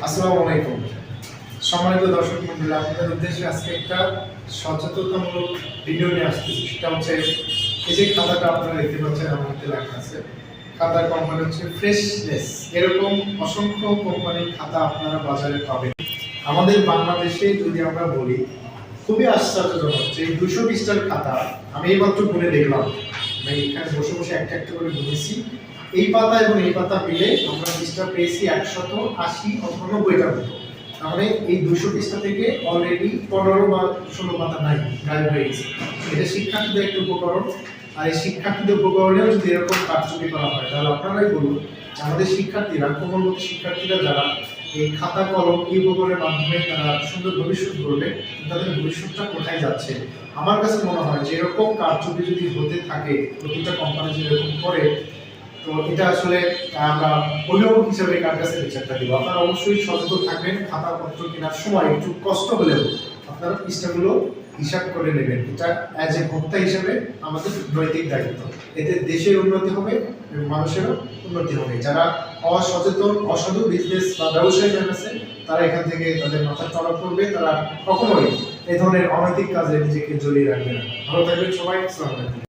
আসসালামু আলাইকুম। সম্মানিত দর্শক মণ্ডলী, আপনাদের উদ্দেশ্যে আজকে একটা সচেতনতামূলক ভিডিও নিয়ে আসতেছি। সেটা হচ্ছে এই যে খাতাটা আপনারা দেখতে পাচ্ছেন আমার হাতে লেখা আছে, খাতার কোম্পানি হচ্ছে ফ্রেশনেস। এরকম অসংখ্য কোম্পানির খাতা আপনারা বাজারে পাবেন। আমাদের বাংলাদেশে যদি আমরা বলি, খুবই আশ্চর্যজনক যে 200 পৃষ্ঠার খাতা আমি এইমাত্র পড়ে দেখলাম। আমি এখানে বসে বসে একটা একটা করে বুঝেছি। এই পাতা এবং এই পাতা মিলে আমরা পৃষ্ঠা পেয়েছি 180 অথবা 90টার মতো। তার মানে এই 200 পৃষ্ঠা থেকে অলরেডি 15 বা 16 পাতা নাই, গায়েব হয়ে গেছে। এটা শিক্ষার্থীদের একটা উপকরণ। আর এই শিক্ষার্থীদের উপকরণেও যদি এরকম কারচুপি করা হয়, তাহলে আপনারাই বলুন আমাদের শিক্ষার্থীরা, কোমলমতি শিক্ষার্থীরা যারা এই খাতা কলম এই উপকরণের মাধ্যমে তারা সুন্দর ভবিষ্যৎ গড়বে, তাদের ভবিষ্যৎটা কোথায় যাচ্ছে? আমার কাছে মনে হয় যে এরকম কারচুপি যদি হতে থাকে, প্রতিটা কোম্পানি যদি এরকম করে, তো এটা আসলে আমরা অভিভাবক হিসেবে কার কাছে বিচারটা দিব? আপনারা অবশ্যই সচেতন থাকবেন। খাতাপত্র কেনার সময় একটু কষ্ট হলেও আপনারা পৃষ্ঠাগুলো হিসাব করে নেবেন। এটা অ্যাজ এ ভোক্তা হিসেবে আমাদের নৈতিক দায়িত্ব। এতে দেশের উন্নতি হবে এবং মানুষেরও উন্নতি হবে। যারা অসচেতন, অসাধু বিজনেস বা ব্যবসায়ী আছে, তারা এখান থেকে তাদের মাথা চড়া করবে। তারা কখনোই এই ধরনের অনৈতিক কাজে নিজেকে জড়িয়ে রাখবে না। ভালো থাকবেন সবাই। আসসালামু আলাইকুম।